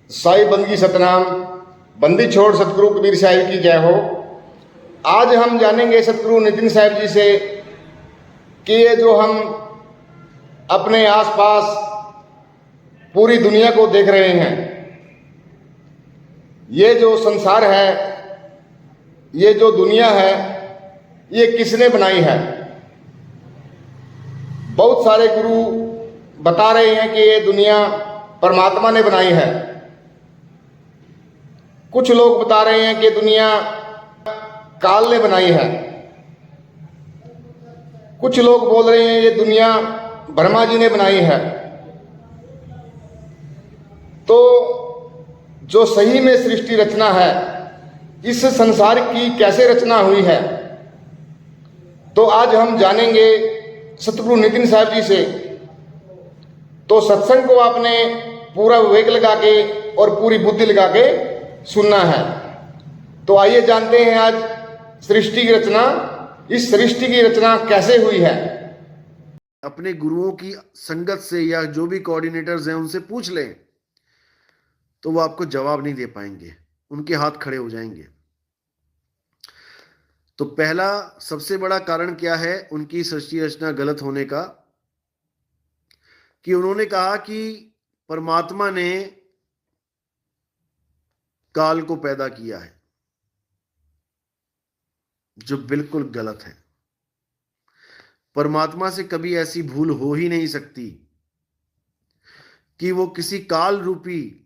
साई बंदगी सतनाम, बंदी छोड़ सतगुरु कबीर साहिब की जय हो। आज हम जानेंगे सतगुरु नितिन साहिब जी से कि ये जो हम अपने आसपास पूरी दुनिया को देख रहे हैं, ये जो संसार है, ये जो दुनिया है, ये किसने बनाई है। बहुत सारे गुरु बता रहे हैं कि ये दुनिया परमात्मा ने बनाई है। कुछ लोग बता रहे हैं कि दुनिया काल ने बनाई है। कुछ लोग बोल रहे हैं ये दुनिया ब्रह्मा जी ने बनाई है। तो जो सही में सृष्टि रचना है, इस संसार की कैसे रचना हुई है, तो आज हम जानेंगे सतगुरु नितिन साहिब जी से। तो सत्संग को आपने पूरा विवेक लगा के और पूरी बुद्धि लगा के सुनना है। तो आइए जानते हैं आज सृष्टि की रचना। इस सृष्टि की रचना कैसे हुई है। अपने गुरुओं की संगत से या जो भी कोऑर्डिनेटर्स हैं उनसे पूछ लें तो वो आपको जवाब नहीं दे पाएंगे, उनके हाथ खड़े हो जाएंगे। तो पहला सबसे बड़ा कारण क्या है उनकी सृष्टि रचना गलत होने का, कि उन्होंने कहा कि परमात्मा ने काल को पैदा किया है, जो बिल्कुल गलत है। परमात्मा से कभी ऐसी भूल हो ही नहीं सकती कि वो किसी काल रूपी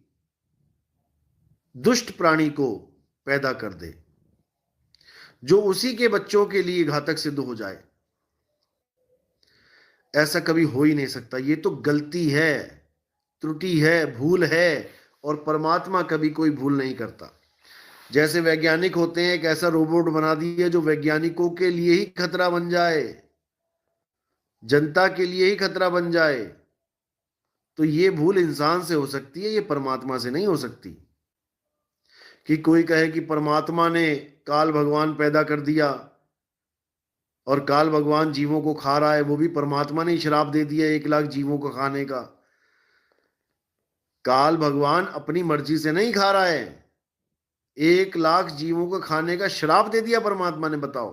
दुष्ट प्राणी को पैदा कर दे जो उसी के बच्चों के लिए घातक सिद्ध हो जाए। ऐसा कभी हो ही नहीं सकता। ये तो गलती है, त्रुटि है, भूल है, और परमात्मा कभी कोई भूल नहीं करता। जैसे वैज्ञानिक होते हैं, एक ऐसा रोबोट बना दिए जो वैज्ञानिकों के लिए ही खतरा बन जाए, जनता के लिए ही खतरा बन जाए, तो ये भूल इंसान से हो सकती है, ये परमात्मा से नहीं हो सकती। कि कोई कहे कि परमात्मा ने काल भगवान पैदा कर दिया और काल भगवान जीवों को खा रहा है, वो भी परमात्मा ने श्राप दे दिया 1 लाख जीवों को खाने का। काल भगवान अपनी मर्जी से नहीं खा रहा है, 1 लाख जीवों को खाने का श्राप दे दिया परमात्मा ने। बताओ,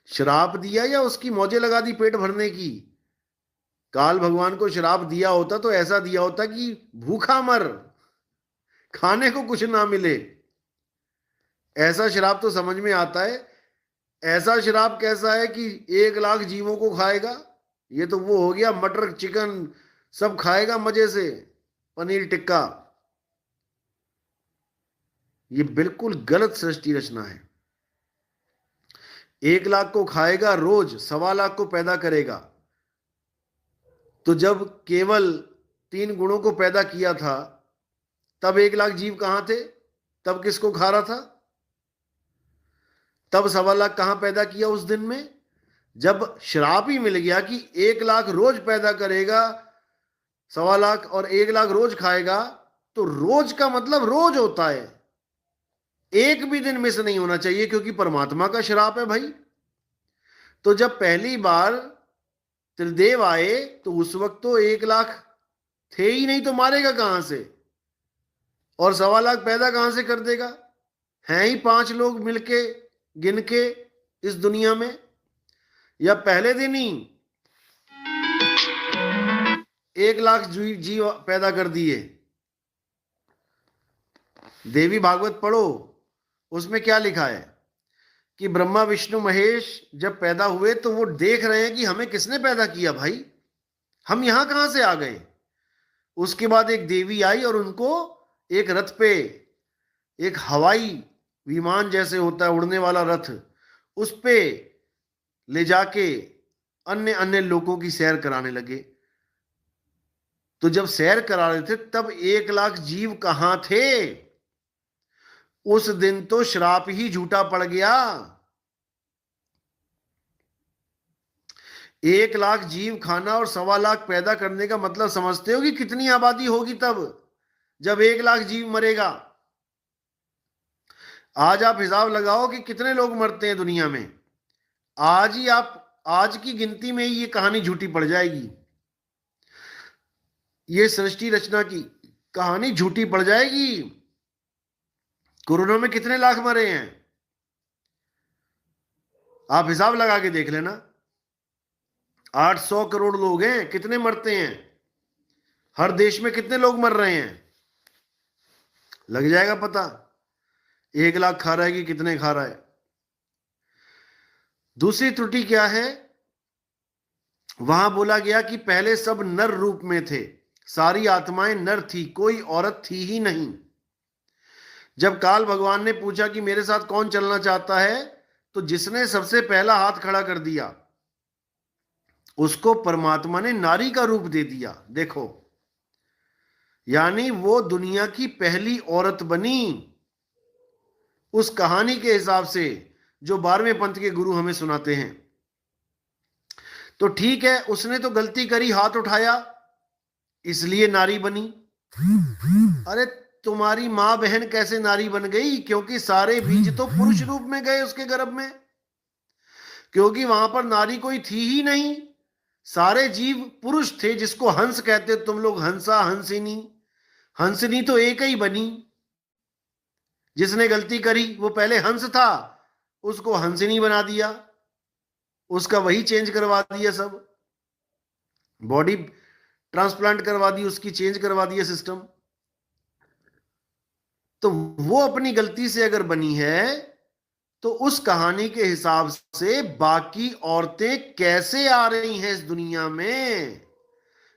श्राप दिया या उसकी मौजें लगा दी पेट भरने की। काल भगवान को श्राप दिया होता तो ऐसा दिया होता कि भूखा मर, खाने को कुछ ना मिले। ऐसा श्राप तो समझ में आता है। ऐसा श्राप कैसा है कि 1 लाख जीवों को खाएगा? ये तो वो हो गया मटर चिकन सब खाएगा मजे से, पनीर टिक्का। ये बिल्कुल गलत सृष्टि रचना है। 1 लाख को खाएगा रोज, 1.25 लाख को पैदा करेगा। तो जब केवल 3 गुणों को पैदा किया था तब 1 लाख जीव कहां थे? तब किसको खा रहा था? तब 1.25 लाख कहां पैदा किया उस दिन में? जब श्राप ही मिल गया कि 1 लाख रोज पैदा करेगा, 1.25 लाख और 1 लाख रोज खाएगा, तो रोज का मतलब रोज होता है, एक भी दिन मिस नहीं होना चाहिए, क्योंकि परमात्मा का श्राप है भाई। तो जब पहली बार त्रिदेव आए तो उस वक्त तो 1 लाख थे ही नहीं, तो मारेगा कहां से? और 1.25 लाख पैदा कहां से कर देगा? हैं ही 5 लोग मिलके गिन के इस दुनिया में, या पहले दिन ही 1 लाख जीव पैदा कर दिए। देवी भागवत पढ़ो, उसमें क्या लिखा है कि ब्रह्मा विष्णु महेश जब पैदा हुए तो वो देख रहे हैं कि हमें किसने पैदा किया भाई, हम यहां कहां से आ गए। उसके बाद एक देवी आई और उनको एक रथ पे, एक हवाई विमान जैसे होता है उड़ने वाला रथ, उस पे ले जाके अन्य अन्य लोगों की सैर कराने लगे। तो जब सैर करा रहे थे तब 1 लाख जीव कहां थे? उस दिन तो श्राप ही झूठा पड़ गया। 1 लाख जीव खाना और 1.25 लाख पैदा करने का मतलब समझते हो कि कितनी आबादी होगी तब जब 1 लाख जीव मरेगा? आज आप हिसाब लगाओ कि कितने लोग मरते हैं दुनिया में। आज ही आप, आज की गिनती में ही ये कहानी झूठी पड़ जाएगी। ये सृष्टि रचना की कहानी झूठी पड़ जाएगी। कोरोना में कितने लाख मरे हैं, आप हिसाब लगा के देख लेना। 800 करोड़ लोग हैं, कितने मरते हैं, हर देश में कितने लोग मर रहे हैं, लग जाएगा पता। 1 लाख खा रहा है कि कितने खा रहा है। दूसरी त्रुटि क्या है, वहां बोला गया कि पहले सब नर रूप में थे, सारी आत्माएं नर थी, कोई औरत थी ही नहीं। जब काल भगवान ने पूछा कि मेरे साथ कौन चलना चाहता है, तो जिसने सबसे पहला हाथ खड़ा कर दिया उसको परमात्मा ने नारी का रूप दे दिया। देखो, यानी वो दुनिया की पहली औरत बनी, उस कहानी के हिसाब से जो 12वें पंथ के गुरु हमें सुनाते हैं। तो ठीक है, उसने तो गलती करी, हाथ उठाया, इसलिए नारी बनी। अरे तुम्हारी मां बहन कैसे नारी बन गई? क्योंकि सारे बीज तो पुरुष रूप में गए उसके गर्भ में, क्योंकि वहां पर नारी कोई थी ही नहीं, सारे जीव पुरुष थे, जिसको हंस कहते तुम लोग, हंसा हंसिनी। हंसिनी तो एक ही बनी, जिसने गलती करी वो पहले हंस था, उसको हंसिनी बना दिया, उसका वही चेंज करवा दिया, सब बॉडी ट्रांसप्लांट करवा दी उसकी, चेंज करवा दिया सिस्टम। तो वो अपनी गलती से अगर बनी है, तो उस कहानी के हिसाब से बाकी औरतें कैसे आ रही हैं इस दुनिया में?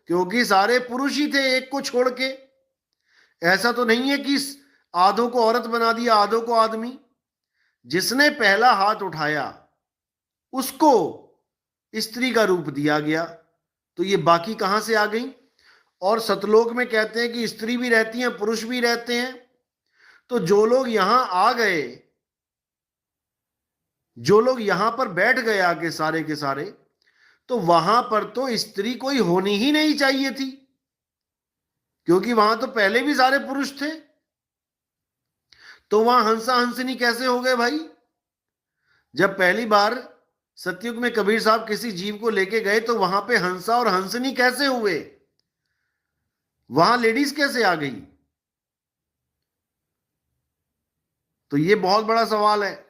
क्योंकि सारे पुरुष ही थे एक को छोड़ के। ऐसा तो नहीं है कि आधों को औरत बना दिया, आधों को आदमी। जिसने पहला हाथ उठाया उसको स्त्री का रूप दिया गया, तो ये बाकी कहां से आ गई? और सतलोक में कहते हैं कि स्त्री भी रहती हैं, पुरुष भी रहते हैं। तो जो लोग यहां आ गए, जो लोग यहां पर बैठ गए आके सारे के सारे, तो वहां पर तो स्त्री कोई होनी ही नहीं चाहिए थी, क्योंकि वहां तो पहले भी सारे पुरुष थे। तो वहां हंसा हंसनी कैसे हो गए भाई? जब पहली बार सतयुग में कबीर साहब किसी जीव को लेके गए, तो वहां पे हंसा और हंसनी कैसे हुए? वहां लेडीज कैसे आ गई? तो ये बहुत बड़ा सवाल है,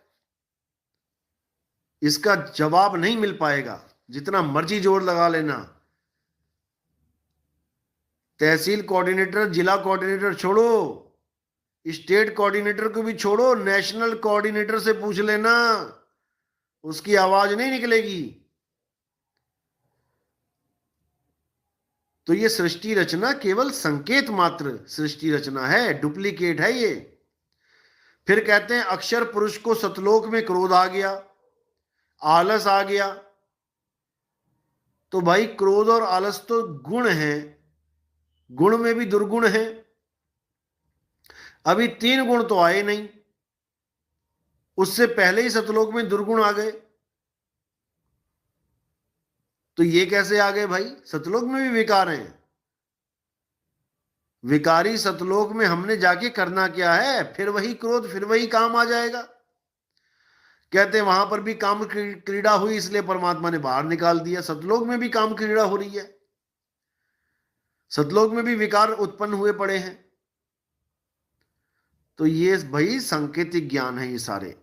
इसका जवाब नहीं मिल पाएगा, जितना मर्जी जोर लगा लेना। तहसील कोऑर्डिनेटर, जिला कोऑर्डिनेटर छोड़ो, स्टेट कोऑर्डिनेटर को भी छोड़ो, नेशनल कोऑर्डिनेटर से पूछ लेना, उसकी आवाज नहीं निकलेगी। तो ये सृष्टि रचना केवल संकेत मात्र सृष्टि रचना है, डुप्लीकेट है ये। फिर कहते हैं अक्षर पुरुष को सतलोक में क्रोध आ गया, आलस आ गया। तो भाई क्रोध और आलस तो गुण है, गुण में भी दुर्गुण है। अभी 3 गुण तो आए नहीं, उससे पहले ही सतलोक में दुर्गुण आ गए। तो ये कैसे आ गए भाई? सतलोक में भी विकार हैं। विकारी सतलोक में हमने जाके करना क्या है? फिर वही क्रोध, फिर वही काम आ जाएगा। कहते हैं वहां पर भी काम क्रीड़ा हुई, इसलिए परमात्मा ने बाहर निकाल दिया। सतलोक में भी काम क्रीड़ा हो रही है, सतलोक में भी विकार उत्पन्न हुए पड़े हैं। तो ये भाई सांकेतिक ज्ञान है। ये सारे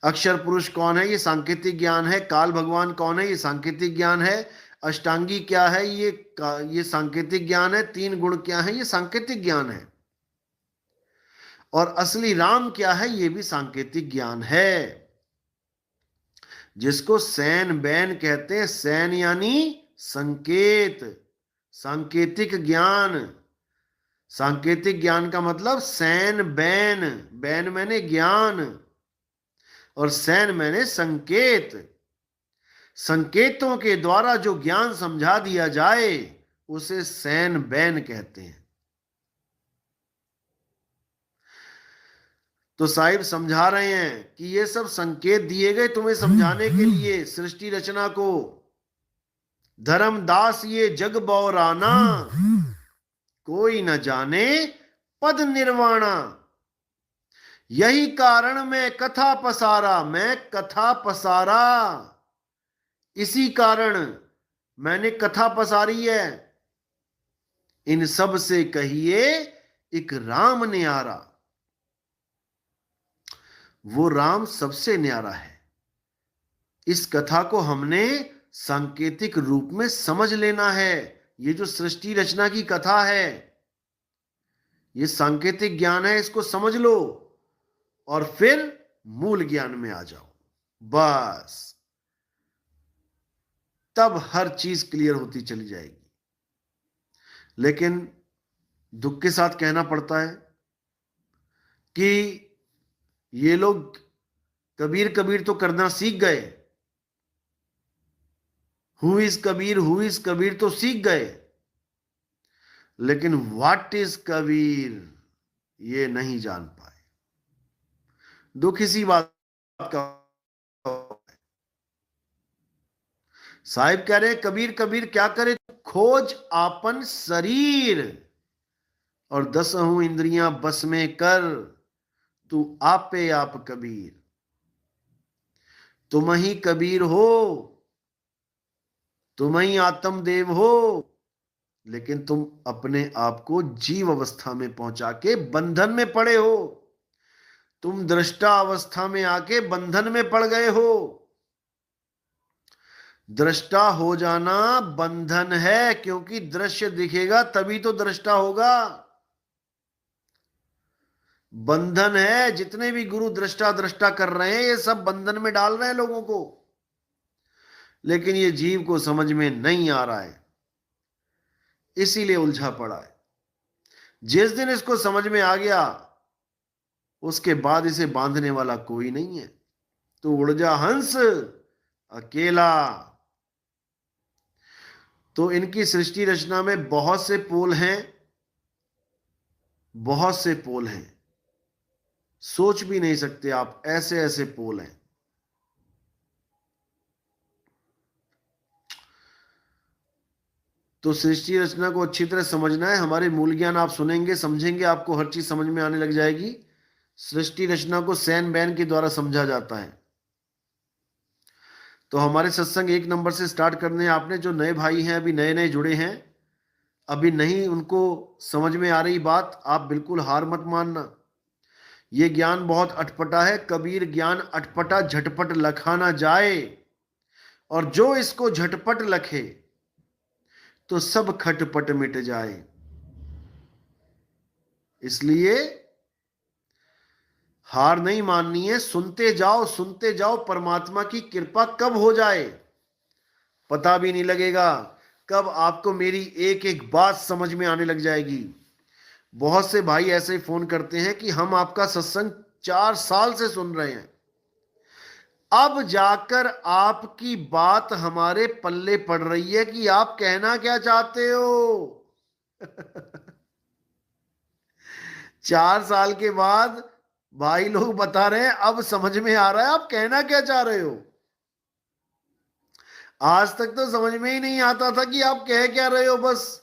अक्षर पुरुष कौन है? ये सांकेतिक ज्ञान है। काल भगवान कौन है? ये सांकेतिक ज्ञान है। अष्टांगी क्या है? ये सांकेतिक ज्ञान है। 3 गुण क्या है? ये सांकेतिक ज्ञान है। और असली राम क्या है? ये भी सांकेतिक ज्ञान है, जिसको सैन बैन कहते हैं। सैन यानी संकेत, सांकेतिक ज्ञान। सांकेतिक ज्ञान का मतलब सैन बैन, बैन मैंने ज्ञान और सैन मैंने संकेत। संकेतों के द्वारा जो ज्ञान समझा दिया जाए उसे सैन बैन कहते हैं। तो साहिब समझा रहे हैं कि ये सब संकेत दिए गए तुम्हें समझाने के लिए सृष्टि रचना को। धर्मदास ये जग बौराना, कोई न जाने पद निर्वाणा। यही कारण मैं कथा पसारा, मैं कथा पसारा, इसी कारण मैंने कथा पसारी है। इन सब से कहिए एक राम न्यारा। वो राम सबसे न्यारा है। इस कथा को हमने सांकेतिक रूप में समझ लेना है। ये जो सृष्टि रचना की कथा है, ये सांकेतिक ज्ञान है, इसको समझ लो और फिर मूल ज्ञान में आ जाओ। बस तब हर चीज क्लियर होती चली जाएगी। लेकिन दुख के साथ कहना पड़ता है कि ये लोग कबीर कबीर तो करना सीख गए। हु इज कबीर तो सीख गए, लेकिन व्हाट इज कबीर ये नहीं जान पाए। दुख इसी बात का। साहिब कह रहे कबीर कबीर क्या करे, खोज आपन शरीर और 10 इंद्रियां बस में कर, तू आपे आप कबीर। तुम ही कबीर हो, तुम ही आत्मदेव हो, लेकिन तुम अपने आप को जीव अवस्था में पहुंचा के बंधन में पड़े हो। तुम दृष्टा अवस्था में आके बंधन में पड़ गए हो। दृष्टा हो जाना बंधन है, क्योंकि दृश्य दिखेगा तभी तो दृष्टा होगा। बंधन है। जितने भी गुरु दृष्टा दृष्टा कर रहे हैं, ये सब बंधन में डाल रहे हैं लोगों को, लेकिन ये जीव को समझ में नहीं आ रहा है, इसीलिए उलझा पड़ा है। जिस दिन इसको समझ में आ गया, उसके बाद इसे बांधने वाला कोई नहीं है। तो उड़ जा हंस अकेला। तो इनकी सृष्टि रचना में बहुत से पोल हैं, बहुत से पोल हैं, सोच भी नहीं सकते आप, ऐसे ऐसे पोल हैं। तो सृष्टि रचना को अच्छी तरह समझना है। हमारे मूल ज्ञान आप सुनेंगे, समझेंगे, आपको हर चीज समझ में आने लग जाएगी। सृष्टि रचना को सैन बैन के द्वारा समझा जाता है। तो हमारे सत्संग 1 नंबर से स्टार्ट करने हैं। आपने जो नए भाई हैं, अभी नए नए जुड़े हैं, अभी नहीं उनको समझ में आ रही बात, आप बिल्कुल हार मत मानना। ये ज्ञान बहुत अटपटा है। कबीर ज्ञान अटपटा झटपट लखा ना जाए, और जो इसको झटपट लखे तो सब खटपट मिट जाए। इसलिए हार नहीं माननी है। सुनते जाओ। परमात्मा की कृपा कब हो जाए पता भी नहीं लगेगा, कब आपको मेरी एक एक बात समझ में आने लग जाएगी। बहुत से भाई ऐसे फोन करते हैं कि हम आपका सत्संग 4 साल से सुन रहे हैं, अब जाकर आपकी बात हमारे पल्ले पड़ रही है कि आप कहना क्या चाहते हो। 4 साल के बाद भाई लोग बता रहे हैं अब समझ में आ रहा है आप कहना क्या चाह रहे हो। आज तक तो समझ में ही नहीं आता था कि आप कह क्या रहे हो, बस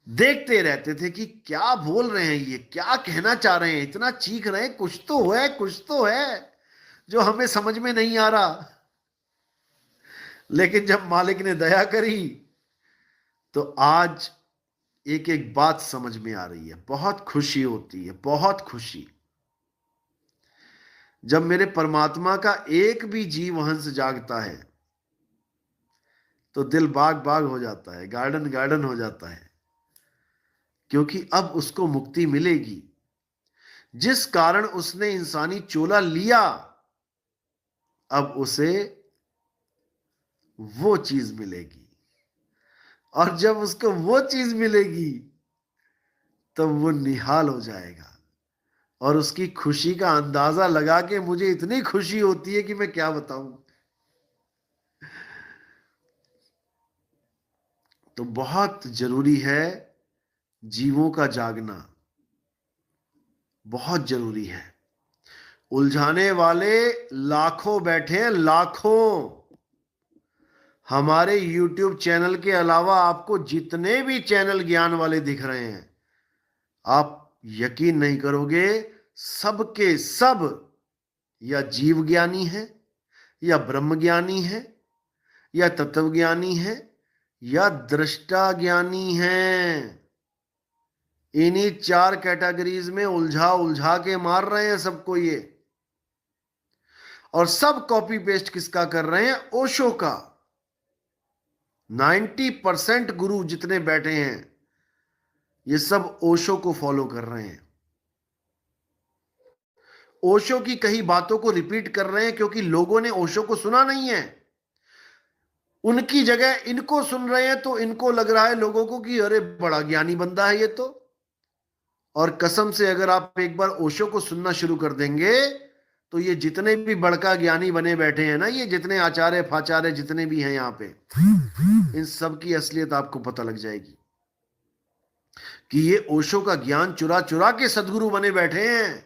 देखते रहते थे कि क्या बोल रहे हैं, ये क्या कहना चाह रहे हैं, इतना चीख रहे हैं, कुछ तो है जो हमें समझ में नहीं आ रहा। लेकिन जब मालिक ने दया करी तो आज एक एक बात समझ में आ रही है। बहुत खुशी होती है, बहुत खुशी, जब मेरे परमात्मा का एक भी जीव हंस जागता है तो दिल बाग बाग हो जाता है, गार्डन गार्डन हो जाता है, क्योंकि अब उसको मुक्ति मिलेगी। जिस कारण उसने इंसानी चोला लिया, अब उसे वो चीज मिलेगी, और जब उसको वो चीज मिलेगी तब वो निहाल हो जाएगा। और उसकी खुशी का अंदाजा लगा के मुझे इतनी खुशी होती है कि मैं क्या बताऊं। तो बहुत जरूरी है जीवों का जागना, बहुत जरूरी है। उलझाने वाले लाखों बैठे हैं, लाखों। हमारे YouTube चैनल के अलावा आपको जितने भी चैनल ज्ञान वाले दिख रहे हैं, आप यकीन नहीं करोगे, सबके सब या जीव ज्ञानी है, या ब्रह्म ज्ञानी है, या तत्व ज्ञानी है, या दृष्टा ज्ञानी हैं। इन्हीं 4 कैटेगरीज में उलझा उलझा के मार रहे हैं सबको ये। और सब कॉपी पेस्ट किसका कर रहे हैं? ओशो का। 90% गुरु जितने बैठे हैं ये सब ओशो को फॉलो कर रहे हैं। ओशो की कई बातों को रिपीट कर रहे हैं क्योंकि लोगों ने ओशो को सुना नहीं है। उनकी जगह इनको सुन रहे हैं तो इनको लग रहा है लोगों को कि अरे बड़ा ज्ञानी बंदा है ये तो। और कसम से अगर आप एक बार ओशो को सुनना शुरू कर देंगे तो ये जितने भी बड़का ज्ञानी बने बैठे हैं ना, ये जितने आचार्य फाचार्य जितने भी हैं यहां पे, इन सब की असलियत आपको पता लग जाएगी कि ये ओशो का ज्ञान चुरा चुरा के सदगुरु बने बैठे हैं।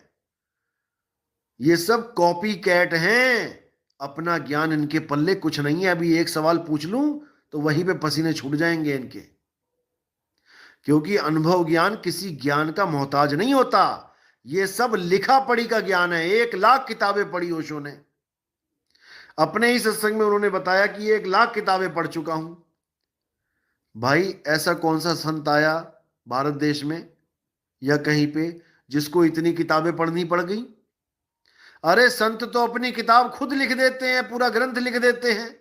ये सब कॉपी कैट हैं। अपना ज्ञान इनके पल्ले कुछ नहीं है। अभी एक सवाल पूछ लूं तो वहीं पे पसीने छूट जाएंगे इनके, क्योंकि अनुभव ज्ञान किसी ज्ञान का मोहताज नहीं होता। ये सब लिखा पढ़ी का ज्ञान है। 1 लाख किताबें पढ़ी ओशो ने। अपने ही सत्संग में उन्होंने बताया कि 1 लाख किताबें पढ़ चुका हूं। भाई ऐसा कौन सा संत आया भारत देश में या कहीं पे जिसको इतनी किताबें पढ़नी पड़ गई? अरे संत तो अपनी किताब खुद लिख देते हैं, पूरा ग्रंथ लिख देते हैं।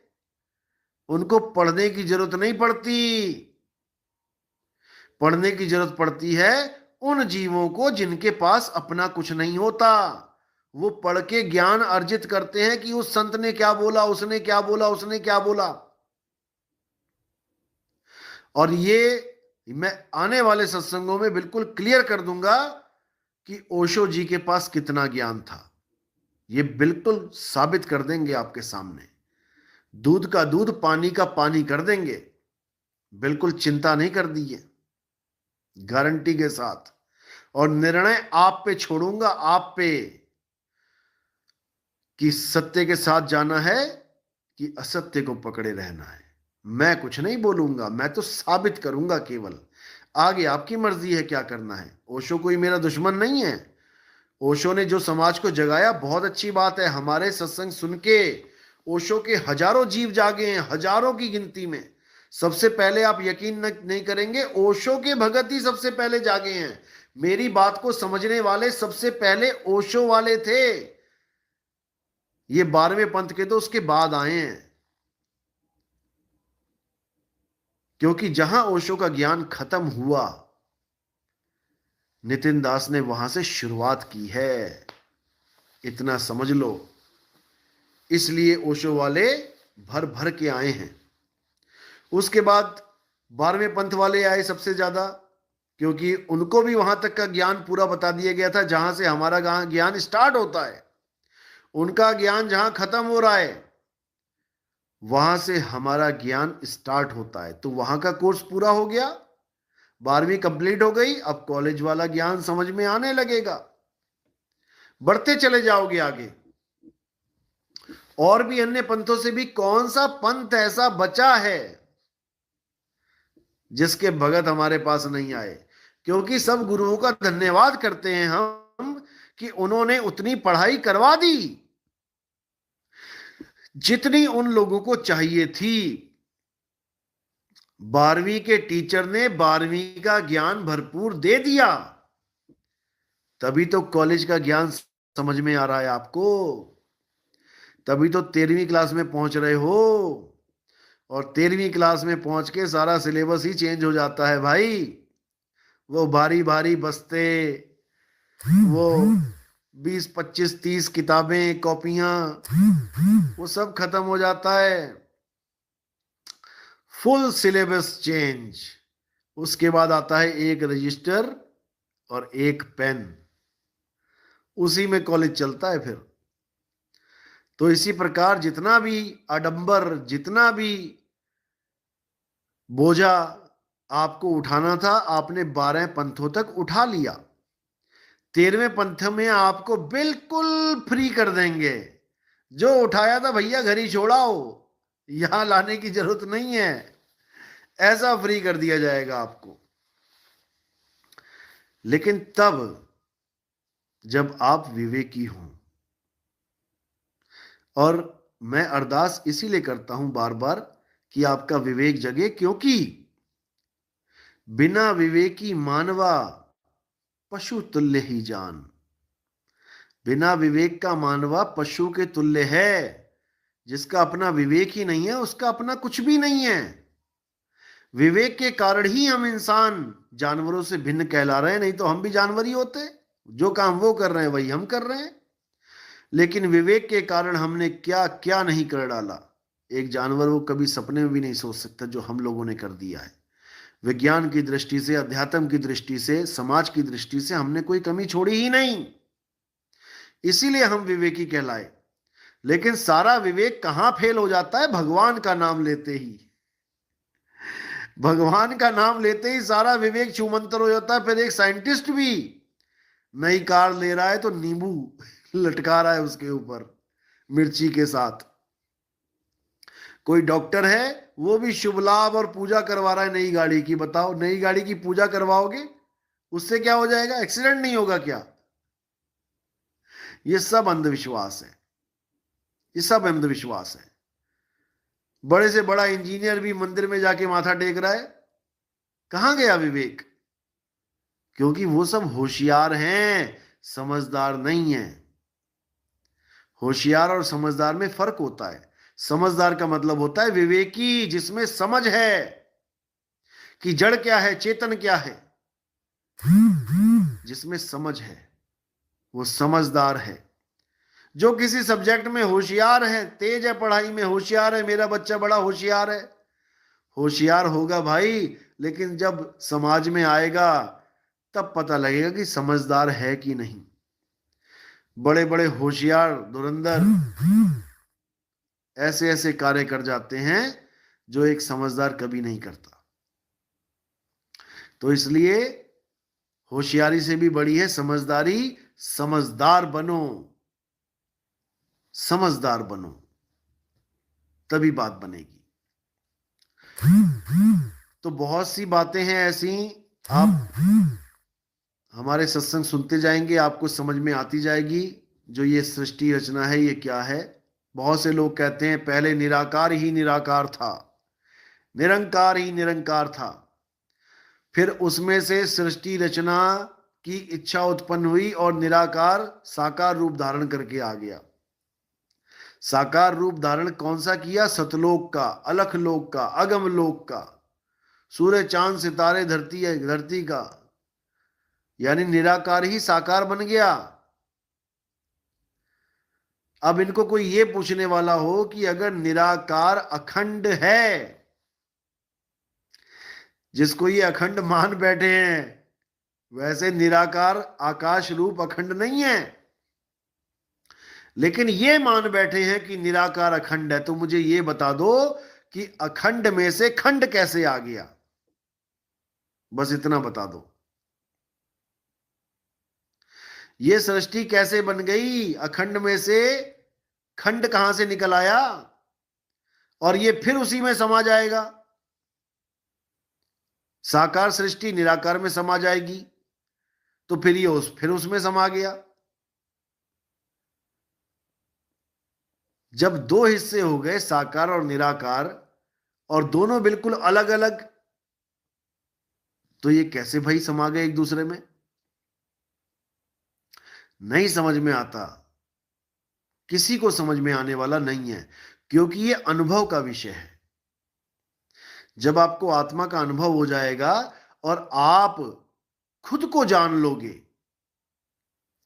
उनको पढ़ने की जरूरत नहीं पड़ती। पढ़ने की जरूरत पड़ती है उन जीवों को जिनके पास अपना कुछ नहीं होता। वो पढ़ के ज्ञान अर्जित करते हैं कि उस संत ने क्या बोला, उसने क्या बोला, उसने क्या बोला। और ये मैं आने वाले सत्संगों में बिल्कुल क्लियर कर दूंगा कि ओशो जी के पास कितना ज्ञान था। ये बिल्कुल साबित कर देंगे आपके सामने। दूध का दूध, पानी का पानी कर देंगे। बिल्कुल चिंता नहीं कर दी है, गारंटी के साथ। और निर्णय आप पे छोड़ूंगा, आप पे, कि सत्य के साथ जाना है कि असत्य को पकड़े रहना है। मैं कुछ नहीं बोलूंगा, मैं तो साबित करूंगा केवल। आगे आपकी मर्जी है क्या करना है। ओशो कोई मेरा दुश्मन नहीं है। ओशो ने जो समाज को जगाया बहुत अच्छी बात है। हमारे सत्संग सुन के ओशो के हजारों जीव जागे हैं, हजारों की गिनती में। सबसे पहले आप यकीन नहीं करेंगे, ओशो के भगत ही सबसे पहले जागे हैं। मेरी बात को समझने वाले सबसे पहले ओशो वाले थे। ये 12वें पंथ के तो उसके बाद आए हैं, क्योंकि जहां ओशो का ज्ञान खत्म हुआ, नितिन दास ने वहां से शुरुआत की है। इतना समझ लो। इसलिए ओशो वाले भर भर के आए हैं। उसके बाद 12वें पंथ वाले आए सबसे ज्यादा, क्योंकि उनको भी वहां तक का ज्ञान पूरा बता दिया गया था जहां से हमारा ज्ञान स्टार्ट होता है। उनका ज्ञान जहां खत्म हो रहा है वहां से हमारा ज्ञान स्टार्ट होता है। तो वहां का कोर्स पूरा हो गया, 12वीं कंप्लीट हो गई। अब कॉलेज वाला ज्ञान समझ में आने लगेगा, बढ़ते चले जाओगे आगे। और भी अन्य पंथों से भी कौन सा पंथ ऐसा बचा है जिसके भगत हमारे पास नहीं आए? क्योंकि सब गुरुओं का धन्यवाद करते हैं हम कि उन्होंने उतनी पढ़ाई करवा दी जितनी उन लोगों को चाहिए थी। 12वीं के टीचर ने 12वीं का ज्ञान भरपूर दे दिया, तभी तो कॉलेज का ज्ञान समझ में आ रहा है आपको। तभी तो 13वीं क्लास में पहुंच रहे हो। और 13वीं क्लास में पहुंच के सारा सिलेबस ही चेंज हो जाता है भाई। वो भारी भारी बस्ते, वो 20, 25, 30 किताबें, कॉपियां, वो सब खत्म हो जाता है। Full syllabus change. उसके बाद आता है एक रजिस्टर और एक पेन, उसी में कॉलेज चलता है फिर। तो इसी प्रकार जितना भी आडंबर, जितना भी बोझा आपको उठाना था, आपने 12 पंथों तक उठा लिया। 13वें पंथ में आपको बिल्कुल फ्री कर देंगे। जो उठाया था भैया घर ही छोड़ाओ, यहां लाने की जरूरत नहीं है, ऐसा फ्री कर दिया जाएगा आपको। लेकिन तब जब आप विवेकी हों। और मैं अरदास इसीलिए करता हूं बार बार कि आपका विवेक जगे, क्योंकि बिना विवेकी मानवा पशु तुल्य ही जान। बिना विवेक का मानवा पशु के तुल्य है। जिसका अपना विवेक ही नहीं है उसका अपना कुछ भी नहीं है। विवेक के कारण ही हम इंसान जानवरों से भिन्न कहला रहे हैं, नहीं तो हम भी जानवर ही होते। जो काम वो कर रहे हैं वही हम कर रहे हैं। लेकिन विवेक के कारण हमने क्या क्या नहीं कर डाला। एक जानवर वो कभी सपने में भी नहीं सोच सकता जो हम लोगों ने कर दिया है। विज्ञान की दृष्टि से, अध्यात्म की दृष्टि से, समाज की दृष्टि से हमने कोई कमी छोड़ी ही नहीं। इसीलिए हम विवेकी कहलाए। लेकिन सारा विवेक कहां फेल हो जाता है? भगवान का नाम लेते ही। भगवान का नाम लेते ही सारा विवेक छूमंतर हो जाता है। फिर एक साइंटिस्ट भी नई कार ले रहा है तो नींबू लटका रहा है उसके ऊपर मिर्ची के साथ। कोई डॉक्टर है वो भी शुभ लाभ और पूजा करवा रहा है नई गाड़ी की। बताओ, नई गाड़ी की पूजा करवाओगे उससे क्या हो जाएगा? एक्सीडेंट नहीं होगा क्या? ये सब अंधविश्वास है। ये सब अंधविश्वास है। बड़े से बड़ा इंजीनियर भी मंदिर में जाके माथा टेक रहा है। कहां गया विवेक? क्योंकि वो सब होशियार हैं, समझदार नहीं है। होशियार और समझदार में फर्क होता है। समझदार का मतलब होता है विवेकी, जिसमें समझ है कि जड़ क्या है, चेतन क्या है। जिसमें समझ है वो समझदार है। जो किसी सब्जेक्ट में होशियार है, तेज है, पढ़ाई में होशियार है, मेरा बच्चा बड़ा होशियार है, होशियार होगा भाई, लेकिन जब समाज में आएगा तब पता लगेगा कि समझदार है कि नहीं। बड़े बड़े होशियार धुरंधर ऐसे ऐसे कार्य कर जाते हैं जो एक समझदार कभी नहीं करता। तो इसलिए होशियारी से भी बड़ी है समझदारी। समझदार बनो, समझदार बनो, तभी बात बनेगी। तो बहुत सी बातें हैं ऐसी, आप हमारे सत्संग सुनते जाएंगे, आपको समझ में आती जाएगी जो ये सृष्टि रचना है ये क्या है। बहुत से लोग कहते हैं पहले निराकार ही निराकार था, निरंकार ही निरंकार था, फिर उसमें से सृष्टि रचना की इच्छा उत्पन्न हुई और निराकार साकार रूप धारण करके आ गया। साकार रूप धारण कौन सा किया? सतलोक का, अलख लोक का, अगम लोक का, सूर्य चांद सितारे धरती का। यानी निराकार ही साकार बन गया। अब इनको कोई ये पूछने वाला हो कि अगर निराकार अखंड है, जिसको ये अखंड मान बैठे हैं, वैसे निराकार आकाश रूप अखंड नहीं है, लेकिन ये मान बैठे हैं कि निराकार अखंड है, तो मुझे ये बता दो कि अखंड में से खंड कैसे आ गया? बस इतना बता दो। ये सृष्टि कैसे बन गई? अखंड में से खंड कहां से निकल आया? और ये फिर उसी में समा जाएगा। साकार सृष्टि निराकार में समा जाएगी, तो फिर ये फिर उसमें समा गया। जब दो हिस्से हो गए, साकार और निराकार, और दोनों बिल्कुल अलग अलग, तो ये कैसे भाई समा गए एक दूसरे में? नहीं समझ में आता। किसी को समझ में आने वाला नहीं है, क्योंकि ये अनुभव का विषय है। जब आपको आत्मा का अनुभव हो जाएगा और आप खुद को जान लोगे,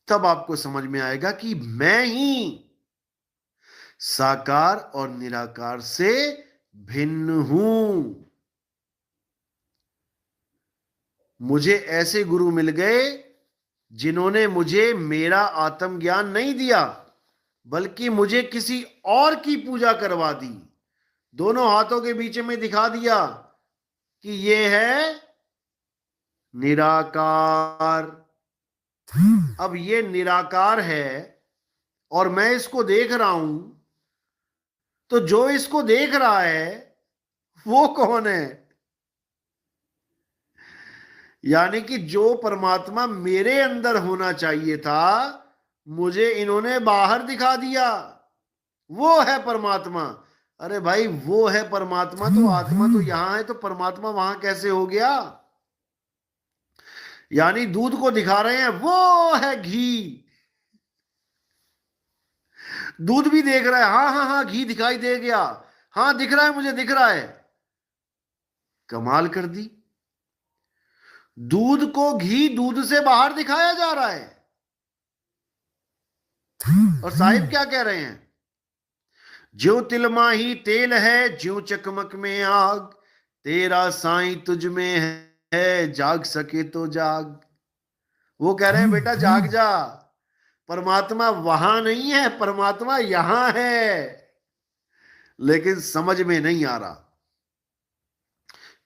तब आपको समझ में आएगा कि मैं ही साकार और निराकार से भिन्न हूं। मुझे ऐसे गुरु मिल गए जिन्होंने मुझे मेरा आत्मज्ञान नहीं दिया, बल्कि मुझे किसी और की पूजा करवा दी। दोनों हाथों के बीच में दिखा दिया कि ये है निराकार। अब ये निराकार है और मैं इसको देख रहा हूं, तो जो इसको देख रहा है वो कौन है? यानी कि जो परमात्मा मेरे अंदर होना चाहिए था, मुझे इन्होंने बाहर दिखा दिया। वो है परमात्मा। अरे भाई वो है परमात्मा, तो आत्मा तो यहां है, तो परमात्मा वहां कैसे हो गया? यानी दूध को दिखा रहे हैं वो है घी, दूध भी देख रहा है, हाँ हाँ हाँ घी दिखाई दे गया, हाँ दिख रहा है, मुझे दिख रहा है। कमाल कर दी, दूध को घी दूध से बाहर दिखाया जा रहा है। और साहिब क्या कह रहे हैं? ज्यों तिल माही तेल है, ज्यों चकमक में आग, तेरा साईं तुझ में है, जाग सके तो जाग। वो कह रहे हैं बेटा जाग जा, परमात्मा वहां नहीं है, परमात्मा यहां है। लेकिन समझ में नहीं आ रहा,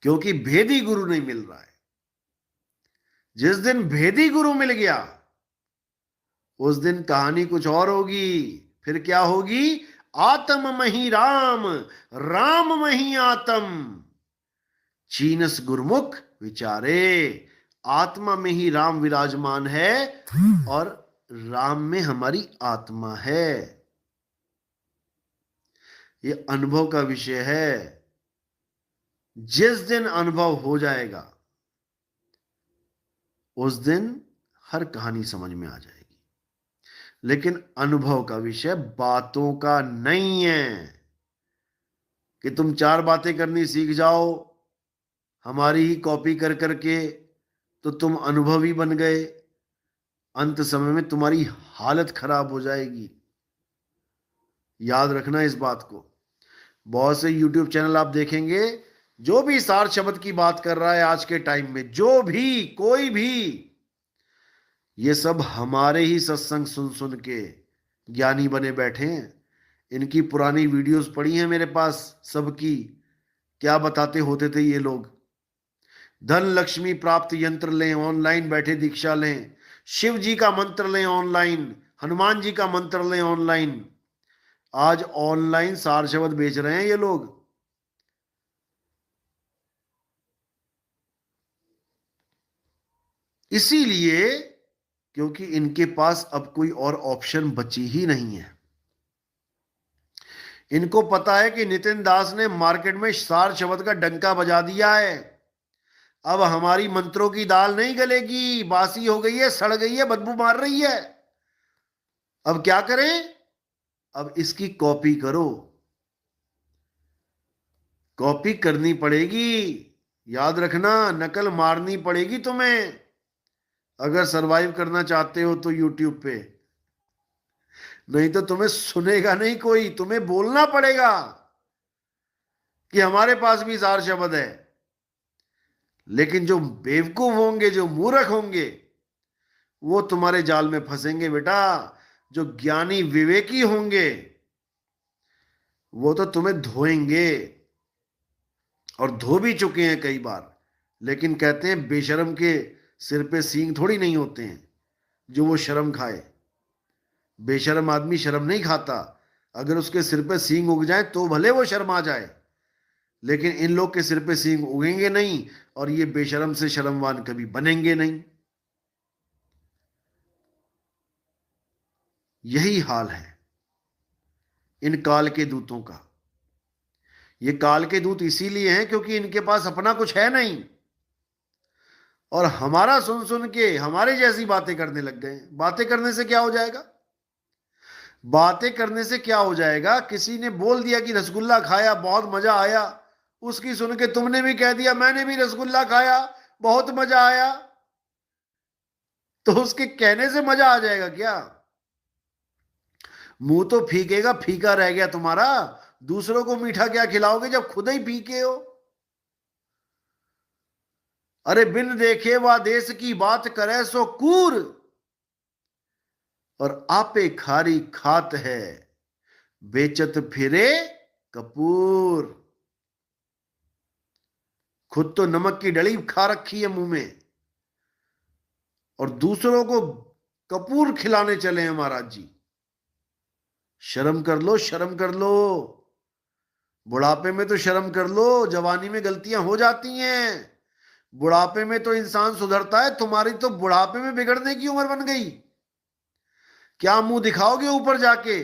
क्योंकि भेदी गुरु नहीं मिल रहा है। जिस दिन भेदी गुरु मिल गया, उस दिन कहानी कुछ और होगी। फिर क्या होगी? आत्म मही राम, राम मही आत्म, चीनस गुरमुख विचारे। आत्मा में ही राम विराजमान है और राम में हमारी आत्मा है। ये अनुभव का विषय है। जिस दिन अनुभव हो जाएगा, उस दिन हर कहानी समझ में आ जाएगी। लेकिन अनुभव का विषय बातों का नहीं है कि तुम 4 बातें करनी सीख जाओ हमारी ही कॉपी कर करके, तो तुम अनुभवी बन गए। अंत समय में तुम्हारी हालत खराब हो जाएगी। याद रखना इस बात को। बहुत से YouTube चैनल आप देखेंगे, जो भी सार शब्द की बात कर रहा है आज के टाइम में, जो भी कोई भी, ये सब हमारे ही सत्संग सुन सुन के ज्ञानी बने बैठे हैं। इनकी पुरानी वीडियोस पड़ी हैं मेरे पास सबकी। क्या बताते होते थे ये लोग? धन लक्ष्मी प्राप्त यंत्र लें, ऑनलाइन बैठे दीक्षा लें, शिव जी का मंत्र लें ऑनलाइन, हनुमान जी का मंत्र लें ऑनलाइन। आज ऑनलाइन सार शब्द बेच रहे हैं ये लोग। इसीलिए क्योंकि इनके पास अब कोई और ऑप्शन बची ही नहीं है। इनको पता है कि नितिन दास ने मार्केट में सार शब्द का डंका बजा दिया है। अब हमारी मंत्रों की दाल नहीं गलेगी, बासी हो गई है, सड़ गई है, बदबू मार रही है। अब क्या करें? अब इसकी कॉपी करो, कॉपी करनी पड़ेगी। याद रखना, नकल मारनी पड़ेगी तुम्हें अगर सरवाइव करना चाहते हो तो यूट्यूब पे। नहीं तो तुम्हें सुनेगा नहीं कोई, तुम्हें बोलना पड़ेगा कि हमारे पास भी सार शब्द है। लेकिन जो बेवकूफ होंगे, जो मूर्ख होंगे, वो तुम्हारे जाल में फंसेंगे बेटा। जो ज्ञानी विवेकी होंगे, वो तो तुम्हें धोएंगे, और धो भी चुके हैं कई बार। लेकिन कहते हैं बेशर्म के सिर पे सींग थोड़ी नहीं होते हैं जो वो शर्म खाए। बेशर्म आदमी शर्म नहीं खाता। अगर उसके सिर पे सींग उग जाए तो भले वो शर्मा जाए, लेकिन इन लोग के सिर पे सींग उगेंगे नहीं, और ये बेशर्म से शर्मवान कभी बनेंगे नहीं। यही हाल है इन काल के दूतों का। ये काल के दूत इसीलिए हैं क्योंकि इनके पास अपना कुछ है नहीं, और हमारा सुन सुन के हमारे जैसी बातें करने लग गए। बातें करने से क्या हो जाएगा? बातें करने से क्या हो जाएगा? किसी ने बोल दिया कि रसगुल्ला खाया, बहुत मजा आया, उसकी सुन के तुमने भी कह दिया मैंने भी रसगुल्ला खाया, बहुत मजा आया। तो उसके कहने से मजा आ जाएगा क्या? मुंह तो फीकेगा, फीका रह गया तुम्हारा। दूसरों को मीठा क्या खिलाओगे जब खुद ही फीके हो? अरे बिन देखे वा देश की बात करे सो कूर, और आपे खारी खात है, बेचत फिरे कपूर। खुद तो नमक की डली खा रखी है मुंह में, और दूसरों को कपूर खिलाने चले हैं महाराज जी। शर्म कर लो, शर्म कर लो। बुढ़ापे में तो शर्म कर लो, जवानी में गलतियां हो जाती हैं। बुढ़ापे में तो इंसान सुधरता है, तुम्हारी तो बुढ़ापे में बिगड़ने की उम्र बन गई। क्या मुंह दिखाओगे ऊपर जाके?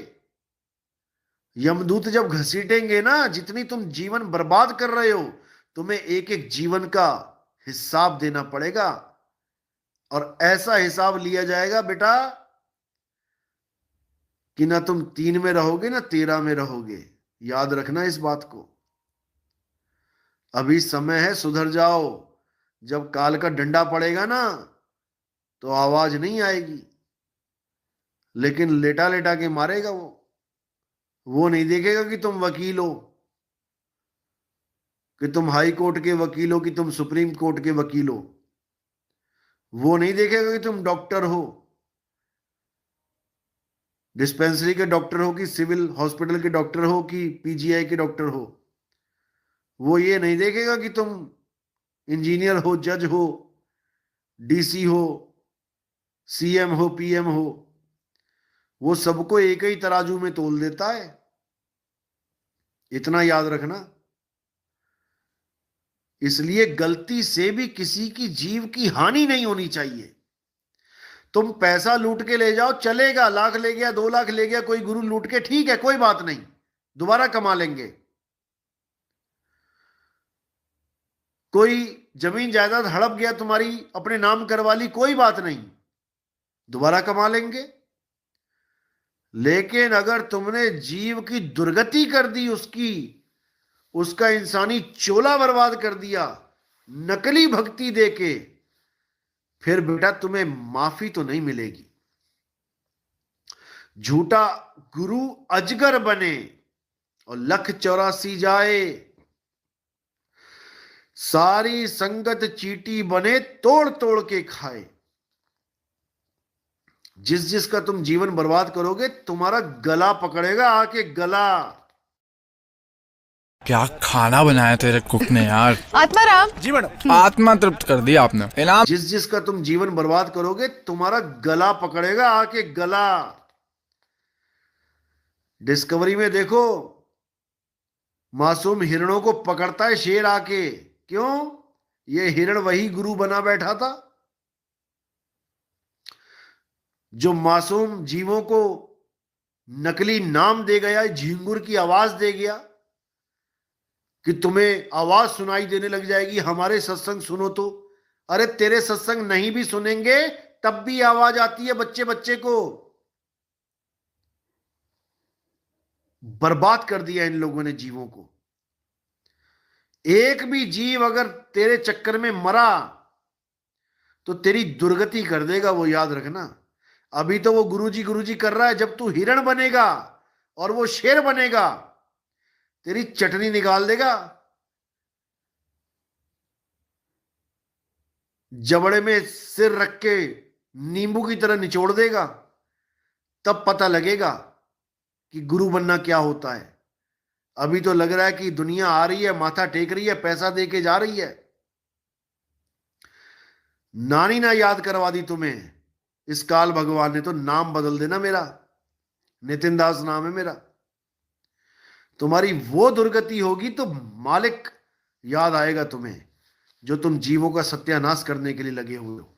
यमदूत जब घसीटेंगे ना, जितनी तुम जीवन बर्बाद कर रहे हो, तुम्हें एक एक जीवन का हिसाब देना पड़ेगा। और ऐसा हिसाब लिया जाएगा बेटा कि ना तुम 3 में रहोगे ना 13 में रहोगे। याद रखना इस बात को। अभी समय है, सुधर जाओ। जब काल का डंडा पड़ेगा ना तो आवाज नहीं आएगी, लेकिन लेटा लेटा के मारेगा वो नहीं देखेगा कि तुम वकील हो, कि तुम हाई कोर्ट के वकील हो, कि तुम सुप्रीम कोर्ट के वकील हो। वो नहीं देखेगा कि तुम डॉक्टर हो, डिस्पेंसरी के डॉक्टर हो, कि सिविल हॉस्पिटल के डॉक्टर हो, कि पीजीआई के डॉक्टर हो। वो ये नहीं देखेगा कि तुम इंजीनियर हो, जज हो, डीसी हो, सीएम हो, पीएम हो। वो सबको एक ही तराजू में तोल देता है। इतना याद रखना। इसलिए गलती से भी किसी की जीव की हानि नहीं होनी चाहिए। तुम पैसा लूट के ले जाओ, चलेगा, लाख ले गया, 2 लाख ले गया कोई गुरु लूट के, ठीक है, कोई बात नहीं, दोबारा कमा लेंगे। कोई जमीन जायदाद हड़प गया, तुम्हारी अपने नाम करवा ली, कोई बात नहीं, दोबारा कमा लेंगे। लेकिन अगर तुमने जीव की दुर्गति कर दी, उसका इंसानी चोला बर्बाद कर दिया नकली भक्ति देके, फिर बेटा तुम्हें माफी तो नहीं मिलेगी। झूठा गुरु अजगर बने और 1,84 जाए, सारी संगत चीटी बने, तोड़ तोड़ के खाए। जिसका तुम जीवन बर्बाद करोगे, तुम्हारा गला पकड़ेगा आके, गला। क्या खाना बनाया तेरे कुक ने यार। आत्माराम जी मैडम। आत्मा तृप्त कर दिया आपने। इनाम। जिसका तुम जीवन बर्बाद करोगे, तुम्हारा गला पकड़ेगा आके, गला। डिस्कवरी में देखो, मासूम हिरणों को पकड़ता है शेर आके। क्यों? ये हिरण वही गुरु बना बैठा था जो मासूम जीवों को नकली नाम दे गया, झिंगुर की आवाज दे गया कि तुम्हें आवाज सुनाई देने लग जाएगी, हमारे सत्संग सुनो तो। अरे तेरे सत्संग नहीं भी सुनेंगे तब भी आवाज आती है बच्चे बच्चे को। बर्बाद कर दिया इन लोगों ने जीवों को। एक भी जीव अगर तेरे चक्कर में मरा तो तेरी दुर्गति कर देगा, वो याद रखना। अभी तो वो गुरुजी कर रहा है, जब तू हिरण बनेगा और वो शेर बनेगा, तेरी चटनी निकाल देगा, जबड़े में सिर रख के नींबू की तरह निचोड़ देगा। तब पता लगेगा कि गुरु बनना क्या होता है। अभी तो लग रहा है कि दुनिया आ रही है, माथा टेक रही है, पैसा दे के जा रही है। नानी ना याद करवा दी तुम्हें, इस काल भगवान ने तो नाम बदल देना मेरा। नितिन दास नाम है मेरा। तुम्हारी वो दुर्गति होगी तो मालिक याद आएगा तुम्हें, जो तुम जीवों का सत्यानाश करने के लिए लगे हुए हो।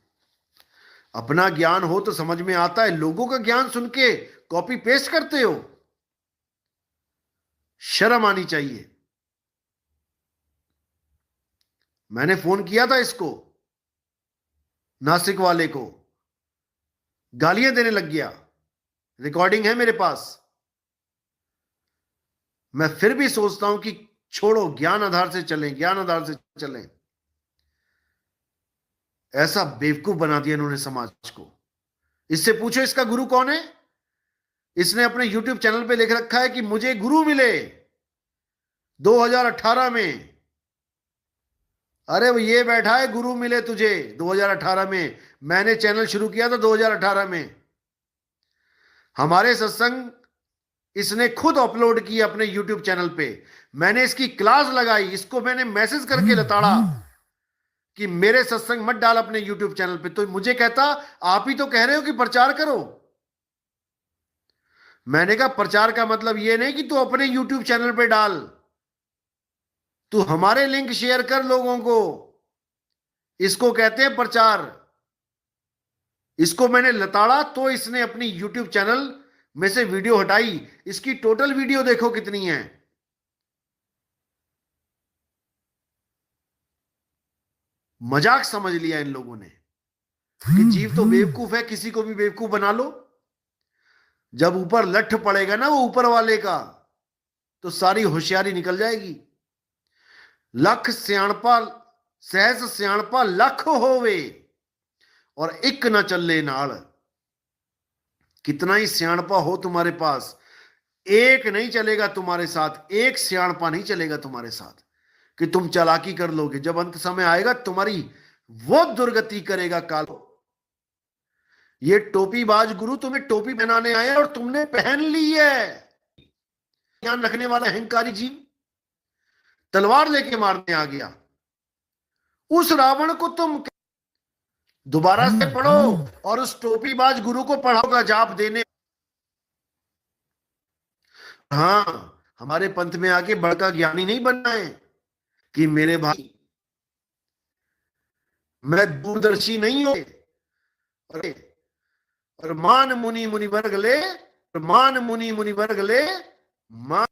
अपना ज्ञान हो तो समझ में आता है, लोगों का ज्ञान सुन के कॉपी पेस्ट करते हो। शर्म आनी चाहिए। मैंने फोन किया था इसको, नासिक वाले को, गालियां देने लग गया। रिकॉर्डिंग है मेरे पास। मैं फिर भी सोचता हूं कि छोड़ो, ज्ञान आधार से चलें, ज्ञान आधार से चलें। ऐसा बेवकूफ बना दिया इन्होंने समाज को। इससे पूछो इसका गुरु कौन है। इसने अपने YouTube चैनल पे लिख रखा है कि मुझे गुरु मिले 2018 में। अरे वो ये बैठा है, गुरु मिले तुझे 2018 में। मैंने चैनल शुरू किया था 2018 में। हमारे सत्संग इसने खुद अपलोड किए अपने YouTube चैनल पे। मैंने इसकी क्लास लगाई, इसको मैंने मैसेज करके लताड़ा कि मेरे सत्संग मत डाल अपने YouTube चैनल पे। तो मुझे कहता, आप ही तो कह रहे हो कि प्रचार करो। मैंने कहा प्रचार का मतलब यह नहीं कि तू अपने YouTube चैनल पे डाल, तू हमारे लिंक शेयर कर लोगों को। इसको कहते हैं प्रचार। इसको मैंने लताड़ा तो इसने अपनी YouTube चैनल में से वीडियो हटाई, इसकी टोटल वीडियो देखो कितनी है। मजाक समझ लिया इन लोगों ने कि जीव तो बेवकूफ है, किसी को भी बेवकूफ बना लो। जब ऊपर लठ पड़ेगा ना वो ऊपर वाले का, तो सारी होशियारी निकल जाएगी। लख सियाणपा सहज सियाणपा लख होवे और एक न चले नाल। कितना ही सियाणपा हो तुम्हारे पास, एक नहीं चलेगा तुम्हारे साथ, एक सियाणपा नहीं चलेगा तुम्हारे साथ कि तुम चालाकी कर लोगे। जब अंत समय आएगा तुम्हारी वो दुर्गति करेगा काल। ये टोपीबाज गुरु तुम्हें टोपी पहनाने आए और तुमने पहन ली है। ज्ञान रखने वाला अहंकारी जीव तलवार लेके मारने आ गया। उस रावण को तुम दोबारा से पढ़ो और उस टोपीबाज गुरु को पढ़ाओगा जाप देने। हाँ, हमारे पंथ में आके बड़का ज्ञानी नहीं बनना है कि मेरे भाई मैं दूरदर्शी नहीं हूं। और मान मुनि मुनि वर्ग ले, मान मुनि मुनि वर्ग ले, मान